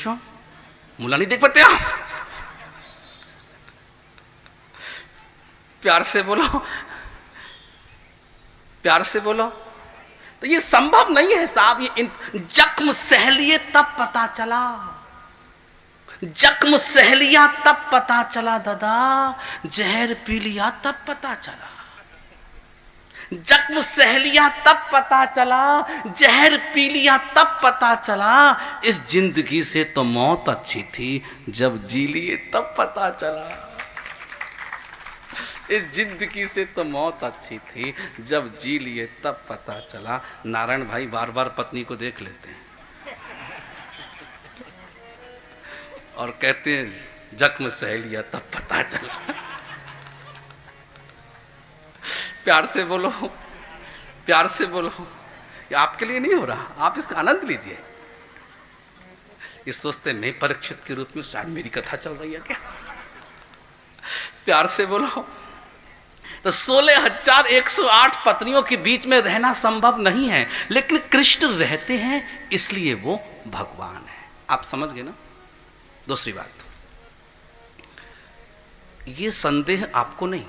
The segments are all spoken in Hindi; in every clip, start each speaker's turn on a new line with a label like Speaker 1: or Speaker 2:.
Speaker 1: क्यों? मूला नहीं देख पाते आप? प्यार से बोलो, प्यार से बोलो। तो ये संभव नहीं है साहब। ये जख्म सह लिए तब पता चला, जख्म सह लिया तब पता चला दादा, जहर पी लिया तब पता चला। जख्म सह लिया तब पता चला, जहर पी लिया तब पता चला। इस जिंदगी से तो मौत अच्छी थी, जब जी लिए तब पता चला। इस जिंदगी से तो मौत अच्छी थी, जब जी लिए तब पता चला। नारायण भाई बार बार पत्नी को देख लेते हैं और कहते हैं जख्म सह लिया तब पता चला। प्यार से बोलो, प्यार से बोलो। ये आपके लिए नहीं हो रहा, आप इसका आनंद लीजिए। ये सोचते मैं परीक्षित के रूप में शायद मेरी कथा चल रही है क्या? प्यार से बोलो। तो 16,108 पत्नियों के बीच में रहना संभव नहीं है, लेकिन कृष्ण रहते हैं, इसलिए वो भगवान है। आप समझ गए ना? दूसरी बात, ये संदेह आपको नहीं,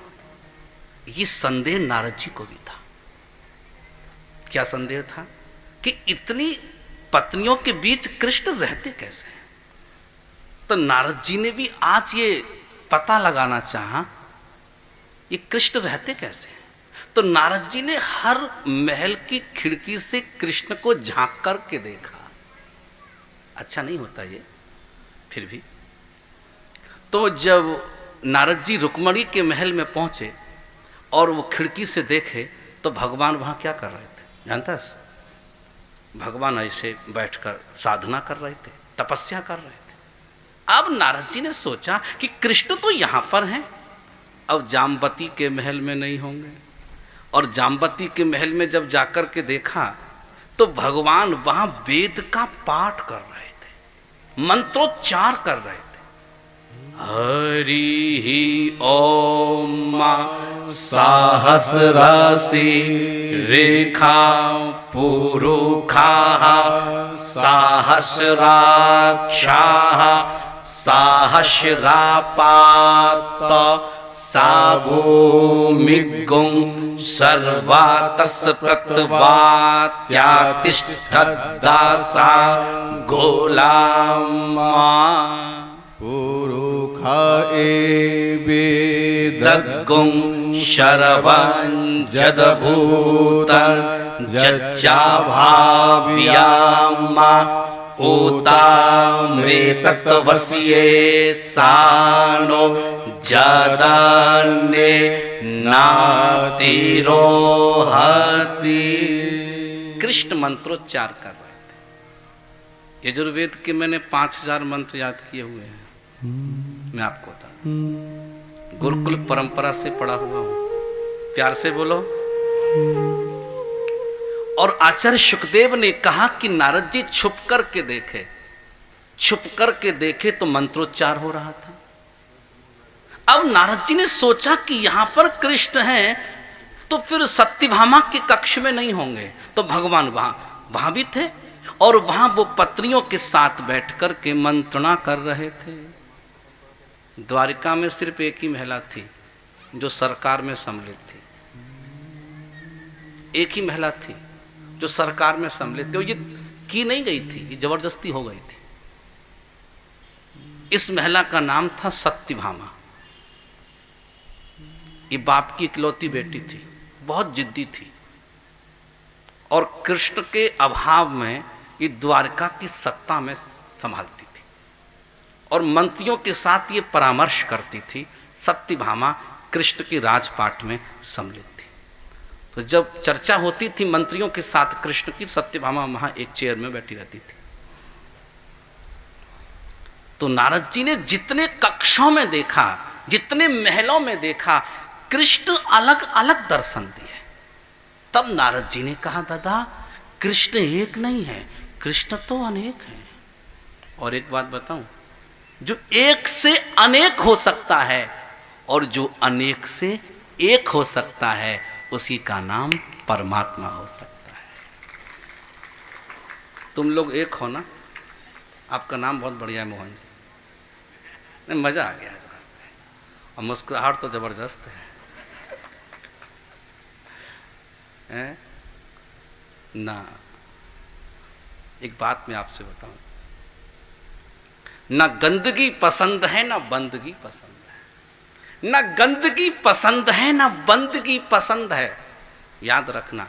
Speaker 1: ये संदेह नारद जी को भी था। क्या संदेह था? कि इतनी पत्नियों के बीच कृष्ण रहते कैसे हैं? तो नारद जी ने भी आज ये पता लगाना चाहा, ये कृष्ण रहते कैसे हैं। तो नारद जी ने हर महल की खिड़की से कृष्ण को झांक करके देखा। अच्छा नहीं होता ये, फिर भी। तो जब नारद जी रुक्मणी के महल में पहुंचे और वो खिड़की से देखे, तो भगवान वहां क्या कर रहे थे जानता है? भगवान ऐसे बैठकर साधना कर रहे थे, तपस्या कर रहे थे। अब नारद जी ने सोचा कि कृष्ण तो यहां पर हैं, अब जामवती के महल में नहीं होंगे। और जामवती के महल में जब जाकर के देखा, तो भगवान वहां वेद का पाठ कर रहे थे, मंत्रोच्चार कर रहे थे। हरि ओम सहस्रासि रेखा पुरुखा सहस्राक्षाः सहस्रापात साभूमिगुं सर्वातस्प्रत्वात्यातिष्ठद्दासा गोलामा
Speaker 2: पुरुखा एवेदगुं
Speaker 1: शरवं जदभूतं जच्चाभाव्यामा ऊतामृतत्वस्ये सानो जदान्ये नातिरोहति। कृष्ण मंत्रोच्चार कर रहे थे। यजुर्वेद के मैंने 5000 मंत्र याद किए हुए हैं। मैं आपको बता, गुरुकुल परंपरा से पढ़ा हुआ हूं। प्यार से बोलो। और आचार्य शुकदेव ने कहा कि नारद जी छुप करके देखे, छुप करके देखे तो मंत्रोच्चार हो रहा था। अब नारद जी ने सोचा कि यहां पर कृष्ण हैं, तो फिर सत्यभामा के कक्ष में नहीं होंगे, तो भगवान वहां भी थे और वहां वो पत्नियों के साथ बैठ कर के मंत्रणा कर रहे थे। द्वारिका में सिर्फ एक ही महिला थी जो सरकार में सम्मिलित थी, एक ही महिला थी जो सरकार में सम्मिलित थी। ये की नहीं गई थी, ये जबरदस्ती हो गई थी। इस महिला का नाम था सत्यभामा। ये बाप की इकलौती बेटी थी, बहुत जिद्दी थी और कृष्ण के अभाव में ये द्वारका की सत्ता में संभालती थी और मंत्रियों के साथ ये परामर्श करती थी। सत्यभामा कृष्ण के राजपाट में सम्मिलित थी। तो जब चर्चा होती थी मंत्रियों के साथ कृष्ण की, सत्यभामा वहां एक चेयर में बैठी रहती थी। तो नारद जी ने जितने कक्षों में देखा, जितने महलों में देखा, कृष्ण अलग अलग दर्शन दिए। तब नारद जी ने कहा, दादा कृष्ण एक नहीं है, कृष्ण तो अनेक है। और एक बात बताऊं, जो एक से अनेक हो सकता है और जो अनेक से एक हो सकता है, उसी का नाम परमात्मा हो सकता है। तुम लोग एक हो ना, आपका नाम बहुत बढ़िया है मोहन जी। नहीं, मजा आ गया आज और मुस्कुराहट तो जबरदस्त है ना। एक बात मैं आपसे बताऊं, ना गंदगी पसंद है ना बंदगी पसंद है, ना गंदगी पसंद है ना बंदगी पसंद है, याद रखना।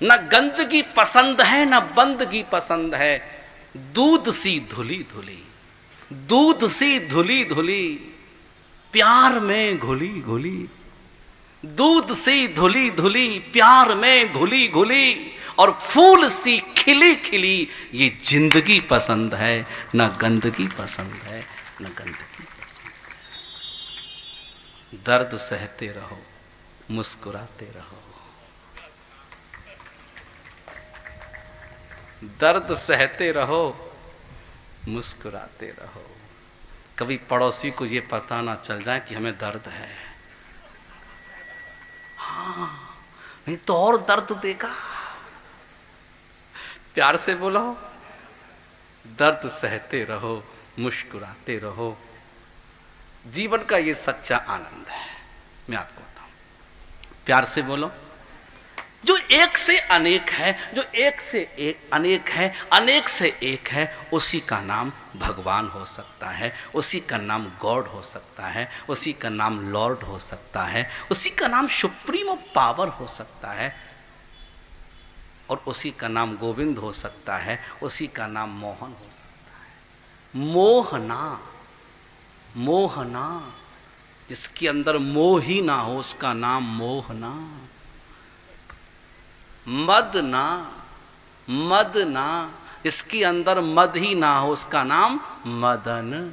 Speaker 1: ना गंदगी पसंद है ना बंदगी पसंद है, दूध सी धुली धुली, दूध सी धुली धुली, प्यार में घुली घुली, दूध सी धुली धुली, प्यार में घुली घुली, और फूल सी खिली खिली, ये जिंदगी पसंद है, ना गंदगी पसंद है ना गंदगी। दर्द सहते रहो, मुस्कुराते रहो, दर्द सहते रहो, मुस्कुराते रहो। कभी पड़ोसी को ये पता ना चल जाए कि हमें दर्द है, हाँ नहीं तो और दर्द देगा। प्यार से बोलो, दर्द सहते रहो, मुस्कुराते रहो। जीवन का ये सच्चा आनंद है। मैं आपको बताऊं, प्यार से बोलो, जो एक से अनेक है, जो एक से एक अनेक है, अनेक से एक है, उसी का नाम भगवान हो सकता है, उसी का नाम गॉड हो सकता है, उसी का नाम लॉर्ड हो सकता है, उसी का नाम सुप्रीम पावर हो सकता है, और उसी का नाम गोविंद हो सकता है, उसी का नाम मोहन हो सकता है। मोहना, मोहना, जिसके अंदर मोह ही ना हो उसका नाम मोहना। मदना, मदना, इसके अंदर मद ही ना हो उसका नाम मदन।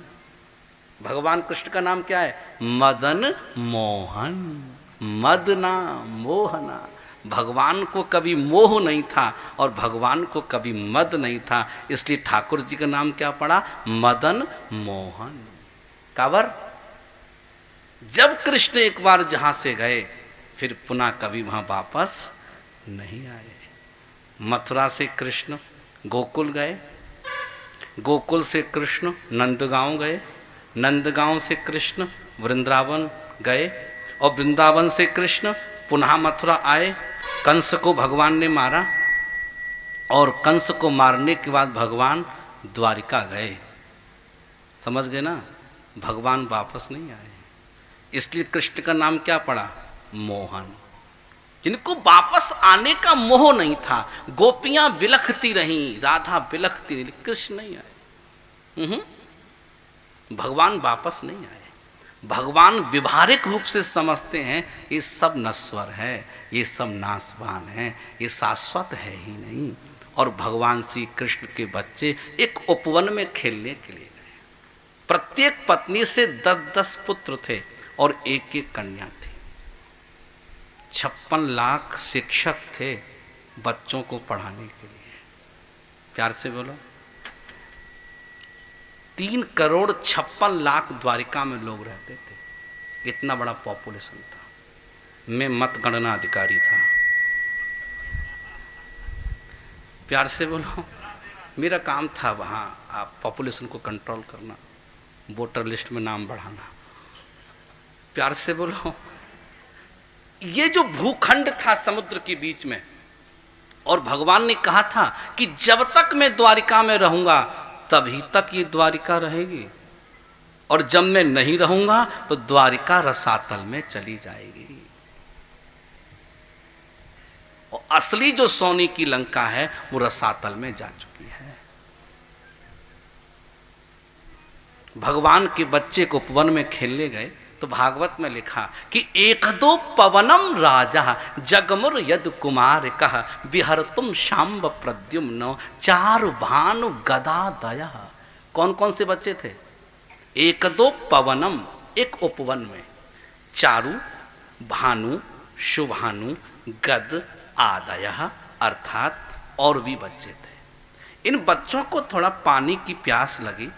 Speaker 1: भगवान कृष्ण का नाम क्या है? मदन मोहन। मदना मोहना, भगवान को कभी मोह नहीं था और भगवान को कभी मद नहीं था, इसलिए ठाकुर जी का नाम क्या पड़ा? मदन मोहन। काबर जब कृष्ण एक बार जहां से गए फिर पुनः कभी वहां वापस नहीं आए। मथुरा से कृष्ण गोकुल गए, गोकुल से कृष्ण नंदगांव गए, नंदगांव से कृष्ण वृंदावन गए, और वृंदावन से कृष्ण पुनः मथुरा आए। कंस को भगवान ने मारा और कंस को मारने के बाद भगवान द्वारिका गए। समझ गए ना? भगवान वापस नहीं आए, इसलिए कृष्ण का नाम क्या पड़ा? मोहन। जिनको वापस आने का मोह नहीं था, गोपियां बिलखती रहीं, राधा बिलखती रही, कृष्ण नहीं आए। भगवान वापस नहीं आए। भगवान व्यवहारिक रूप से समझते हैं ये सब नश्वर है, ये सब नाशवान है, ये शाश्वत है ही नहीं। और भगवान श्री कृष्ण के बच्चे एक उपवन में खेलने के लिए गए। प्रत्येक पत्नी से 10-10 पुत्र थे और एक-एक कन्या थी। 56 लाख शिक्षक थे बच्चों को पढ़ाने के लिए। प्यार से बोलो, 3,56,00,000 द्वारिका में लोग रहते थे। इतना बड़ा पॉपुलेशन था। मैं मतगणना अधिकारी था। प्यार से बोलो, मेरा काम था वहाँ आप पॉपुलेशन को कंट्रोल करना, वोटर लिस्ट में नाम बढ़ाना। प्यार से बोलो, ये जो भूखंड था समुद्र के बीच में, और भगवान ने कहा था कि जब तक मैं द्वारिका में रहूंगा तभी तक ये द्वारिका रहेगी, और जब मैं नहीं रहूंगा तो द्वारिका रसातल में चली जाएगी। और असली जो सोने की लंका है वो रसातल में जा चुकी है। भगवान के बच्चे को उपवन में खेलने गए तो भागवत में लिखा कि 1-2 पवनम राजा जगमुर यद कुमार कह विहरतुम शाम्ब प्रद्युम्न 4 भानु गदा दया। कौन कौन से बच्चे थे? 1-2 पवनम, एक उपवन में, चारु भानु शुभानु गद आदय, अर्थात और भी बच्चे थे। इन बच्चों को थोड़ा पानी की प्यास लगी।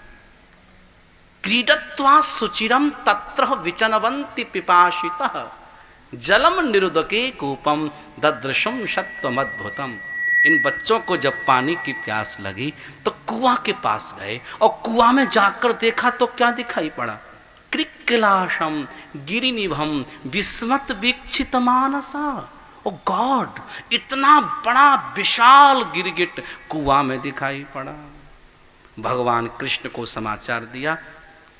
Speaker 1: क्रीडत्वा सुचिरम तत्र विचनवंति पिपाशितः जलम निरुदके कूपम ददृशम सत्वमद्भुतम। इन बच्चों को जब पानी की प्यास लगी तो कुआं के पास गए और कुआं में जाकर देखा तो क्या दिखाई पड़ा? कृक्किलाशम गिरिनिभम विस्मत वीक्षित मानसा। ओ गॉड, इतना बड़ा विशाल गिरगिट कुआं में दिखाई पड़ा। भगवान कृष्ण को समाचार दिया।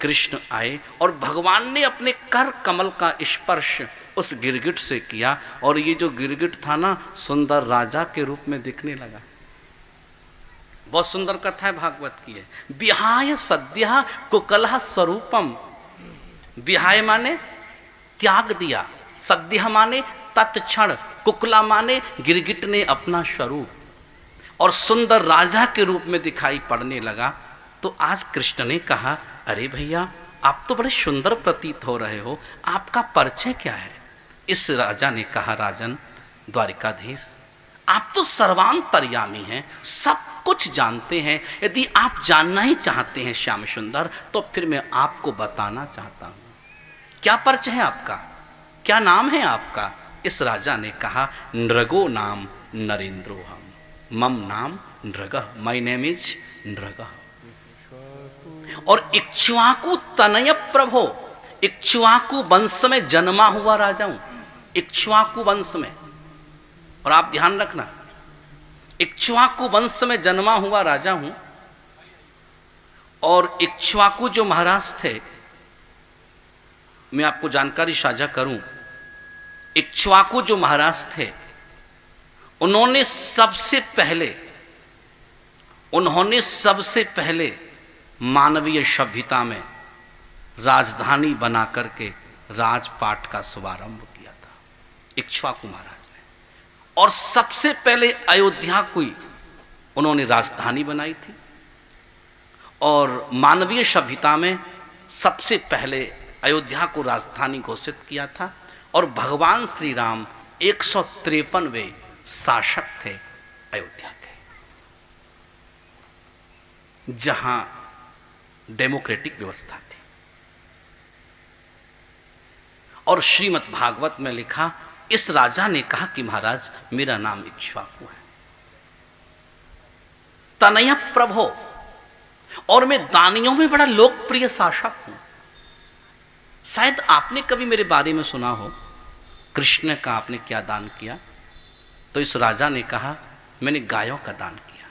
Speaker 1: कृष्ण आए और भगवान ने अपने कर कमल का स्पर्श उस गिरगिट से किया और ये जो गिरगिट था ना, सुंदर राजा के रूप में दिखने लगा। बहुत सुंदर कथा है, भागवत की है। विहाय सद्य कुकलह स्वरूपम। विहाय माने त्याग दिया, सद्य माने तत्क्षण, कुकला माने गिरगिट ने अपना स्वरूप और सुंदर राजा के रूप में दिखाई पड़ने लगा। तो आज कृष्ण ने कहा, अरे भैया आप तो बड़े सुंदर प्रतीत हो रहे हो, आपका परिचय क्या है? इस राजा ने कहा, राजन द्वारिकाधीश, आप तो सर्वांतर्यामी हैं, सब कुछ जानते हैं। यदि आप जानना ही चाहते हैं श्याम सुंदर, तो फिर मैं आपको बताना चाहता हूं। क्या परिचय है आपका? क्या नाम है आपका? इस राजा ने कहा, नृगो नाम नरेंद्रो हम, मम नाम नृगः, माय नेम इज नृगः। और इक्ष्वाकु तनय प्रभो, इक्ष्वाकु वंश में जन्मा हुआ राजा हूं, इक्ष्वाकु वंश में। और आप ध्यान रखना, इक्ष्वाकु वंश में जन्मा हुआ राजा हूं। और इक्ष्वाकु जो महाराज थे, मैं आपको जानकारी साझा करूं, इक्ष्वाकु जो महाराज थे, उन्होंने सबसे पहले मानवीय सभ्यता में राजधानी बना करके राजपाट का शुभारंभ किया था इक्ष्वाकु महाराज ने। और सबसे पहले अयोध्या को उन्होंने राजधानी बनाई थी। और मानवीय सभ्यता में सबसे पहले अयोध्या को राजधानी घोषित किया था। और भगवान श्री राम 153वें शासक थे अयोध्या के, जहां डेमोक्रेटिक व्यवस्था थी। और श्रीमद् भागवत में लिखा, इस राजा ने कहा कि महाराज मेरा नाम इक्ष्वाकु है, तनय प्रभो, और मैं दानियों में बड़ा लोकप्रिय शासक हूं। शायद आपने कभी मेरे बारे में सुना हो, कृष्ण का आपने क्या दान किया? तो इस राजा ने कहा, मैंने गायों का दान किया।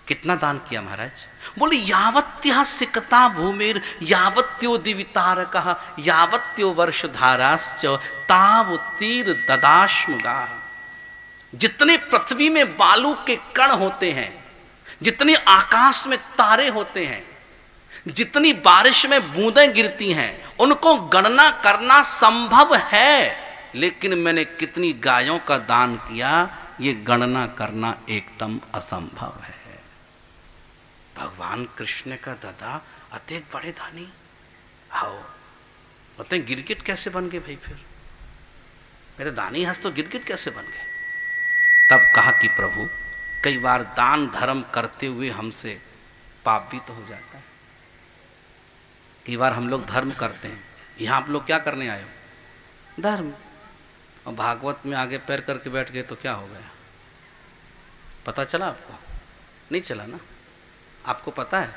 Speaker 1: कितना दान किया महाराज? बोले, यावत्या सिकता भूमिर यावत्यो दिवितारकः यावत्यो वर्षधाराश्च तावतीर ददाश्मगा। जितने पृथ्वी में बालू के कण होते हैं, जितने आकाश में तारे होते हैं, जितनी बारिश में बूंदें गिरती हैं, उनको गणना करना संभव है, लेकिन मैंने कितनी गायों का दान किया, ये गणना करना एकदम असंभव है। भगवान कृष्ण का दादा अत्यंत बड़े दानी। आओ बोलते हैं, गिरगिट कैसे बन गए भाई? फिर मेरे दानी हंस तो गिरगिट कैसे बन गए? तब कहा कि प्रभु, कई बार दान धर्म करते हुए हमसे पाप भी तो हो जाता है। कई बार हम लोग धर्म करते हैं, यहां आप लोग क्या करने आए हो? धर्म। और भागवत में आगे पैर करके बैठ गए तो क्या हो गया? पता चला आपको? नहीं चला ना? आपको पता है,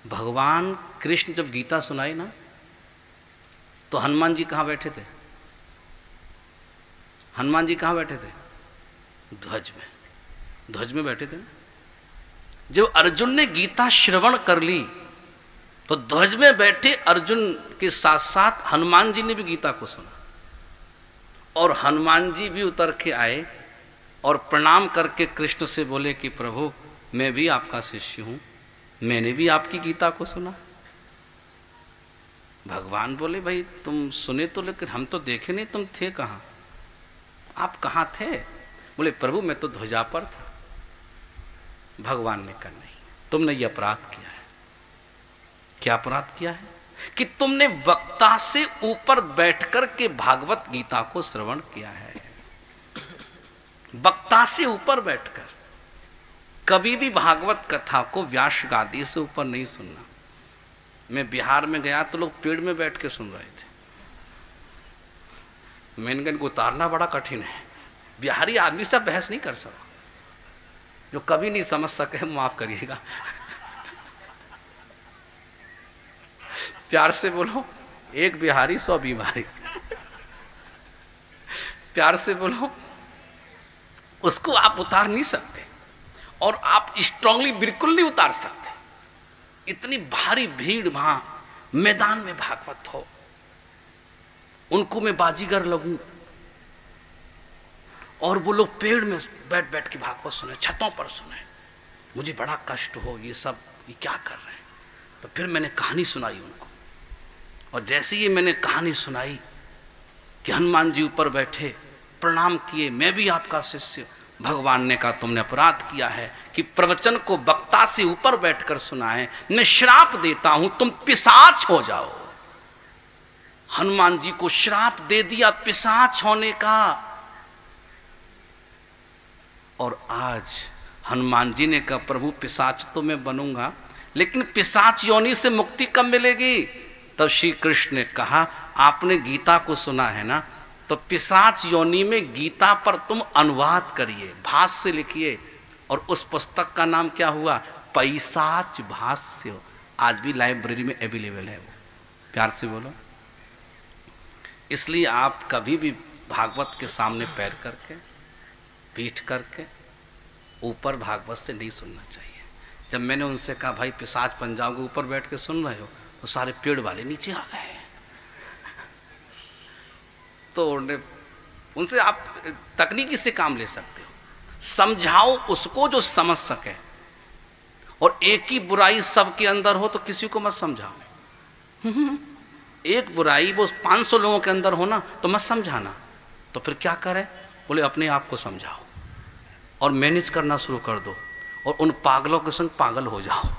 Speaker 1: भगवान कृष्ण जब गीता सुनाई ना, तो हनुमान जी कहां बैठे थे? हनुमान जी कहां बैठे थे? ध्वज में। ध्वज में बैठे थे ना। जब अर्जुन ने गीता श्रवण कर ली, तो ध्वज में बैठे अर्जुन के साथ साथ हनुमान जी ने भी गीता को सुना। और हनुमान जी भी उतर के आए और प्रणाम करके कृष्ण से बोले कि प्रभु, मैं भी आपका शिष्य हूं, मैंने भी आपकी गीता को सुना। भगवान बोले, भाई तुम सुने तो, लेकिन हम तो देखे नहीं, तुम थे कहां? आप कहां थे? बोले, प्रभु मैं तो ध्वजा पर था। भगवान ने कहा, नहीं, तुमने ये अपराध किया है। क्या अपराध किया है? कि तुमने वक्ता से ऊपर बैठकर के भागवत गीता को श्रवण किया है। वक्ता से ऊपर बैठकर। कभी भी भागवत कथा को व्यास गादी से ऊपर नहीं सुनना। मैं बिहार में गया तो लोग पेड़ में बैठ के सुन रहे थे। मैंने कहा, इनको उतारना बड़ा कठिन है। बिहारी आदमी से बहस नहीं कर सकता, जो कभी नहीं समझ सके माफ करिएगा। प्यार से बोलो, एक बिहारी 100 बीमारी। प्यार से बोलो, उसको आप उतार नहीं सकते और आप स्ट्रांगली बिल्कुल नहीं उतार सकते। इतनी भारी भीड़ वहां मैदान में भागवत हो, उनको मैं बाजीगर लगूं और वो लोग पेड़ में बैठ बैठ के भागवत सुने, छतों पर सुने, मुझे बड़ा कष्ट हो, ये सब ये क्या कर रहे हैं। तो फिर मैंने कहानी सुनाई उनको, और जैसे ही मैंने कहानी सुनाई कि हनुमान जी ऊपर बैठे, प्रणाम किए, मैं भी आपका शिष्य। भगवान ने कहा तुमने अपराध किया है कि प्रवचन को वक्ता से ऊपर बैठकर सुनाए, मैं श्राप देता हूं तुम पिशाच हो जाओ। हनुमान जी को श्राप दे दिया पिशाच होने का। और आज हनुमान जी ने कहा प्रभु पिशाच तो मैं बनूंगा, लेकिन पिशाच योनि से मुक्ति कब मिलेगी? तब श्री कृष्ण ने कहा आपने गीता को सुना है ना, तो पिशाच योनि में गीता पर तुम अनुवाद करिए, भाष्य लिखिए, और उस पुस्तक का नाम क्या हुआ? पैशाच भाष्य। आज भी लाइब्रेरी में अवेलेबल है वो। प्यार से बोलो। इसलिए आप कभी भी भागवत के सामने पैर करके, पीठ करके, ऊपर भागवत से नहीं सुनना चाहिए। जब मैंने उनसे कहा भाई पिशाच बन जाओगे ऊपर बैठ के सुन रहे हो, तो सारे पेड़ वाले नीचे आ गए। तो उनसे आप तकनीकी से काम ले सकते हो, समझाओ उसको जो समझ सके। और एक ही बुराई सबके अंदर हो तो किसी को मत समझाओ। एक बुराई वो 500 लोगों के अंदर हो ना, तो मत समझाना। तो फिर क्या करें? बोले अपने आप को समझाओ और मैनेज करना शुरू कर दो, और उन पागलों के संग पागल हो जाओ।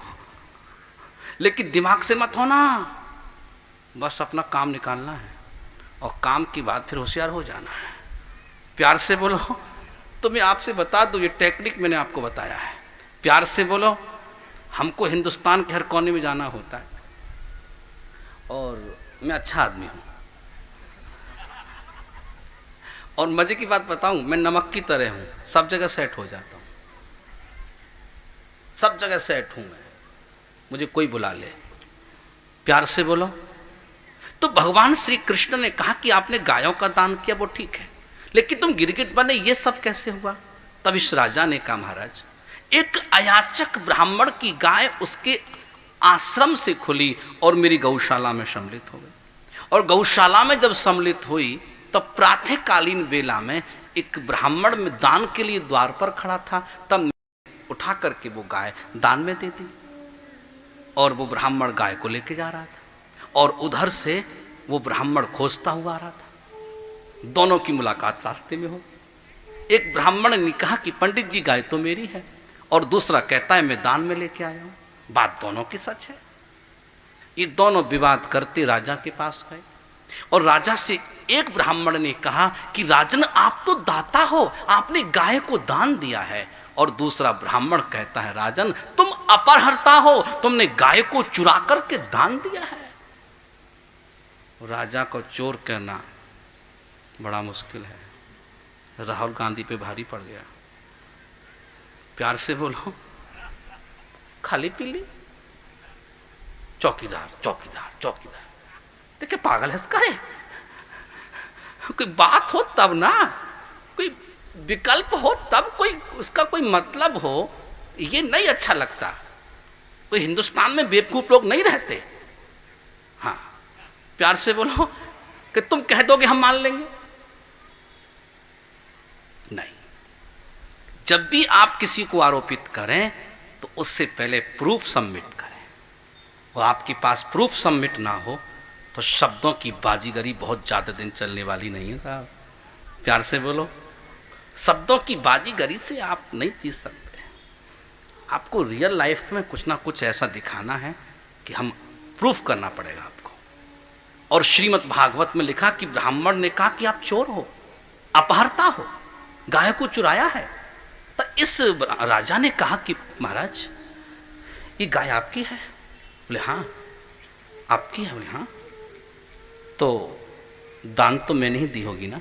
Speaker 1: लेकिन दिमाग से मत होना, बस अपना काम निकालना है, और काम की बात फिर होशियार हो जाना है। प्यार से बोलो। तो मैं आपसे बता दूं, ये टेक्निक मैंने आपको बताया है। प्यार से बोलो। हमको हिंदुस्तान के हर कोने में जाना होता है, और मैं अच्छा आदमी हूं, और मजे की बात बताऊं, मैं नमक की तरह हूं, सब जगह सेट हो जाता हूं, सब जगह सेट हूं मैं, मुझे कोई बुला ले। प्यार से बोलो। तो भगवान श्री कृष्ण ने कहा कि आपने गायों का दान किया वो ठीक है, लेकिन तुम गिरगिट बने, ये सब कैसे हुआ? तब इस राजा ने कहा महाराज, एक अयाचक ब्राह्मण की गाय उसके आश्रम से खुली और मेरी गौशाला में सम्मिलित हो गई, और गौशाला में जब सम्मिलित हुई तो प्रातःकालीन बेला में एक ब्राह्मण में दान के लिए द्वार पर खड़ा था, तब उठा करके वो गाय दान में दे दी, और वो ब्राह्मण गाय को लेके जा रहा था, और उधर से वो ब्राह्मण खोजता हुआ आ रहा था। दोनों की मुलाकात रास्ते में हो। एक ब्राह्मण ने कहा कि पंडित जी गाय तो मेरी है, और दूसरा कहता है मैं दान में लेके आया हूं। बात दोनों की सच है। ये दोनों विवाद करते राजा के पास गए, और राजा से एक ब्राह्मण ने कहा कि राजन आप तो दाता हो, आपने गाय को दान दिया है, और दूसरा ब्राह्मण कहता है राजन तुम अपहर्ता हो, तुमने गाय को चुरा करके दान दिया है। राजा को चोर कहना बड़ा मुश्किल है, राहुल गांधी पे भारी पड़ गया। प्यार से बोलो। खाली पीली चौकीदार चौकीदार चौकीदार, देखिए पागल है करे। कोई बात हो तब ना, कोई विकल्प हो तब, कोई उसका कोई मतलब हो, ये नहीं अच्छा लगता। कोई हिंदुस्तान में बेवकूफ लोग नहीं रहते। हाँ प्यार से बोलो कि तुम कह दोगे हम मान लेंगे, नहीं। जब भी आप किसी को आरोपित करें तो उससे पहले प्रूफ सबमिट करें, और आपके पास प्रूफ सबमिट ना हो तो शब्दों की बाजीगरी बहुत ज्यादा दिन चलने वाली नहीं है साहब। प्यार से बोलो। शब्दों की बाजीगरी से आप नहीं जीत सकते। आपको रियल लाइफ में कुछ ना कुछ ऐसा दिखाना है कि हम प्रूफ करना पड़ेगा आपको। और श्रीमद् भागवत में लिखा कि ब्राह्मण ने कहा कि आप चोर हो, अपहर्ता हो, गाय को चुराया है। तो इस राजा ने कहा कि महाराज ये गाय आपकी है? बोले हाँ आपकी है। बोले हाँ, तो दान तो मैंने ही दी होगी ना?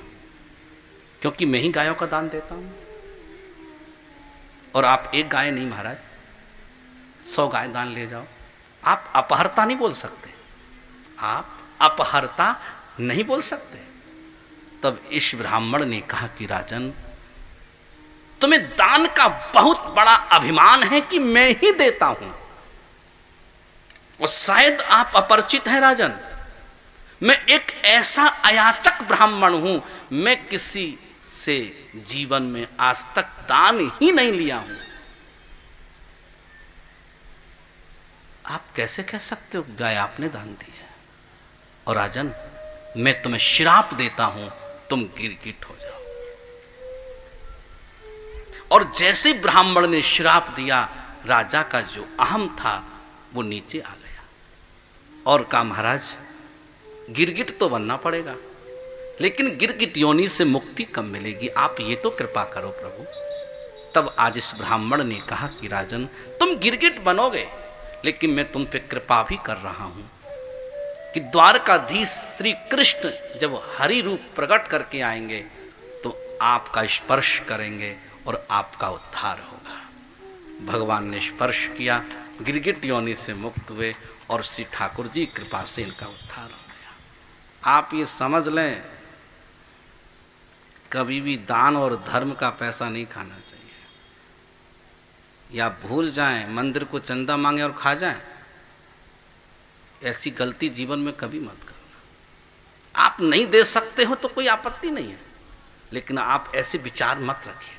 Speaker 1: क्योंकि मैं ही गायों का दान देता हूं। और आप एक गाय नहीं महाराज, 100 गाय दान ले जाओ। आप अपहर्ता नहीं बोल सकते, आप अपहर्ता नहीं बोल सकते। तब इस ब्राह्मण ने कहा कि राजन, तुम्हें दान का बहुत बड़ा अभिमान है कि मैं ही देता हूं, और शायद आप अपरिचित हैं राजन, मैं एक ऐसा अयाचक ब्राह्मण हूं, मैं किसी से जीवन में आज तक दान ही नहीं लिया हूं। आप कैसे कह सकते हो गाय आपने दान दी है? और राजन, मैं तुम्हें श्राप देता हूं, तुम गिरगिट हो जाओ। और जैसे ब्राह्मण ने श्राप दिया, राजा का जो अहम था वो नीचे आ गया और कहा महाराज गिरगिट तो बनना पड़ेगा, लेकिन गिरगिट योनि से मुक्ति कब मिलेगी? आप ये तो कृपा करो प्रभु। तब आज इस ब्राह्मण ने कहा कि राजन, तुम गिरगिट बनोगे, लेकिन मैं तुम पे कृपा भी कर रहा हूं कि द्वारकाधीश श्री कृष्ण जब हरि रूप प्रकट करके आएंगे तो आपका स्पर्श करेंगे और आपका उद्धार होगा। भगवान ने स्पर्श किया, गिरगिट योनि से मुक्त हुए और श्री ठाकुर जी कृपा से इनका उद्धार हो गया। आप ये समझ लें, कभी भी दान और धर्म का पैसा नहीं खाना चाहिए। या भूल जाएं, मंदिर को चंदा मांगे और खा जाएं, ऐसी गलती जीवन में कभी मत करना। आप नहीं दे सकते हो तो कोई आपत्ति नहीं है, लेकिन आप ऐसे विचार मत रखिएगा।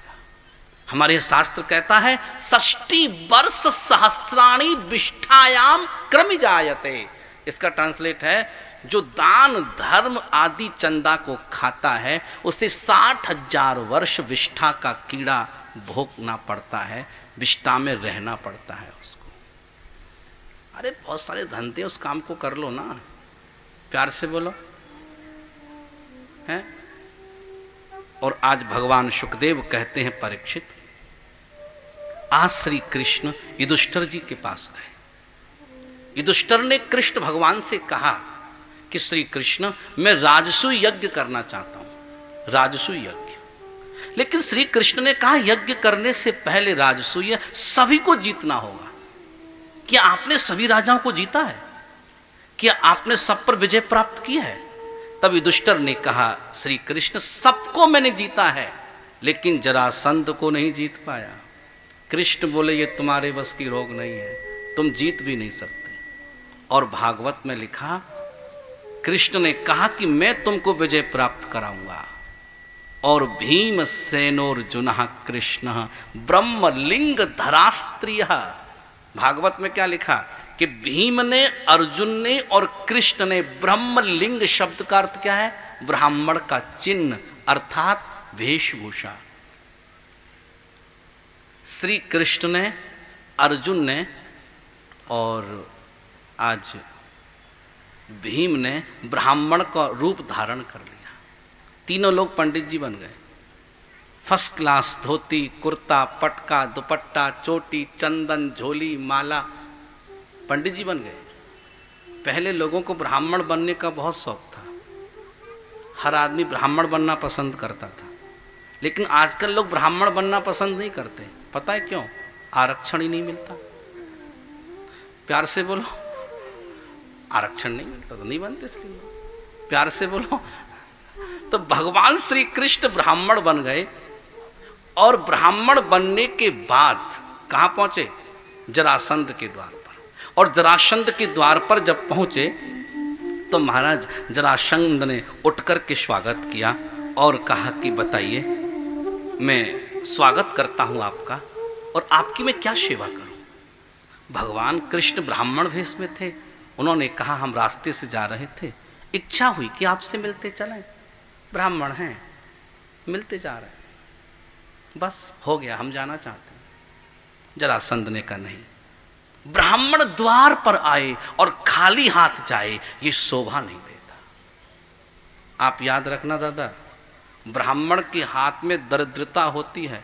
Speaker 1: हमारे शास्त्र कहता है 60 वर्ष सहस्राणी विष्ठायाम क्रम जायते। इसका ट्रांसलेट है, जो दान धर्म आदि चंदा को खाता है उसे 60,000 वर्ष विष्ठा का कीड़ा भोगना पड़ता है, विष्ठा में रहना पड़ता है उसको। अरे बहुत सारे धंधे, उस काम को कर लो ना, प्यार से बोलो हैं। और आज भगवान शुकदेव कहते हैं, परीक्षित, आज श्री कृष्ण युधिष्ठिर जी के पास गए। युधिष्ठिर ने कृष्ण भगवान से कहा कि श्री कृष्ण, मैं राजसूय यज्ञ करना चाहता हूं, राजसूय यज्ञ। लेकिन श्री कृष्ण ने कहा, यज्ञ करने से पहले राजसूय सभी को जीतना होगा। क्या आपने सभी राजाओं को जीता है? क्या आपने सब पर विजय प्राप्त की है? तब युधिष्ठिर ने कहा, श्री कृष्ण, सबको मैंने जीता है, लेकिन जरासंध को नहीं जीत पाया। कृष्ण बोले, ये तुम्हारे बस की रोग नहीं है, तुम जीत भी नहीं सकते। और भागवत में लिखा, कृष्ण ने कहा कि मैं तुमको विजय प्राप्त कराऊंगा। और भीम सेनोर्जुन कृष्ण ब्रह्मलिंग धरास्त्रिय। भागवत में क्या लिखा कि भीम ने, अर्जुन ने और कृष्ण ने, ब्रह्मलिंग शब्द का अर्थ क्या है? ब्राह्मण का चिन्ह अर्थात वेशभूषा। श्री कृष्ण ने, अर्जुन ने और आज भीम ने ब्राह्मण का रूप धारण कर लिया। तीनों लोग पंडित जी बन गए। फर्स्ट क्लास धोती, कुर्ता, पटका, दुपट्टा, चोटी, चंदन, झोली, माला, पंडित जी बन गए। पहले लोगों को ब्राह्मण बनने का बहुत शौक था, हर आदमी ब्राह्मण बनना पसंद करता था। लेकिन आजकल लोग ब्राह्मण बनना पसंद नहीं करते। पता है क्यों? आरक्षण ही नहीं मिलता। प्यार से बोलो, आरक्षण नहीं मिलता तो नहीं बनते, इसलिए प्यार से बोलो। तो भगवान श्री कृष्ण ब्राह्मण बन गए और ब्राह्मण बनने के बाद कहां पहुंचे? जरासंध के द्वार पर। और जरासंध के द्वार पर जब पहुंचे तो महाराज जरासंध ने उठकर के स्वागत किया और कहा कि बताइए, मैं स्वागत करता हूं आपका, और आपकी मैं क्या सेवा करूं? भगवान कृष्ण ब्राह्मण वेश में थे। उन्होंने कहा, हम रास्ते से जा रहे थे, इच्छा हुई कि आपसे मिलते चलें, ब्राह्मण हैं, मिलते जा रहे हैं, बस हो गया, हम जाना चाहते हैं। जरासंध ने कहा, नहीं, ब्राह्मण द्वार पर आए और खाली हाथ जाए, ये शोभा नहीं देता। आप याद रखना दादा, ब्राह्मण के हाथ में दरिद्रता होती है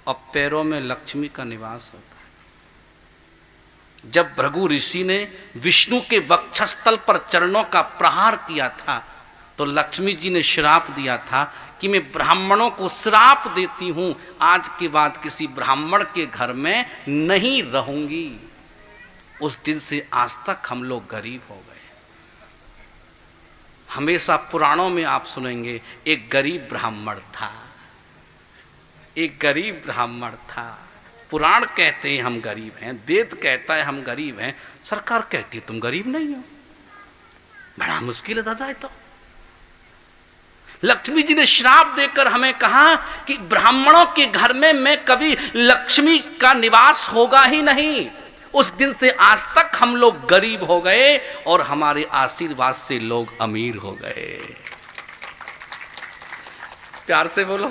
Speaker 1: और पैरों में लक्ष्मी का निवास होता है। जब भृगु ऋषि ने विष्णु के वक्षस्थल पर चरणों का प्रहार किया था तो लक्ष्मी जी ने श्राप दिया था कि मैं ब्राह्मणों को श्राप देती हूं, आज के बाद किसी ब्राह्मण के घर में नहीं रहूंगी। उस दिन से आज तक हम लोग गरीब हो गए। हमेशा पुराणों में आप सुनेंगे एक गरीब ब्राह्मण था, एक गरीब ब्राह्मण था। पुराण कहते हैं हम गरीब हैं, वेद कहता है हम गरीब हैं, सरकार कहती है तुम गरीब नहीं हो। बड़ा मुश्किल है दादा। तो लक्ष्मी जी ने श्राप देकर हमें कहा कि ब्राह्मणों के घर में मैं कभी लक्ष्मी का निवास होगा ही नहीं। उस दिन से आज तक हम लोग गरीब हो गए और हमारे आशीर्वाद से लोग अमीर हो गए। प्यार से बोलो।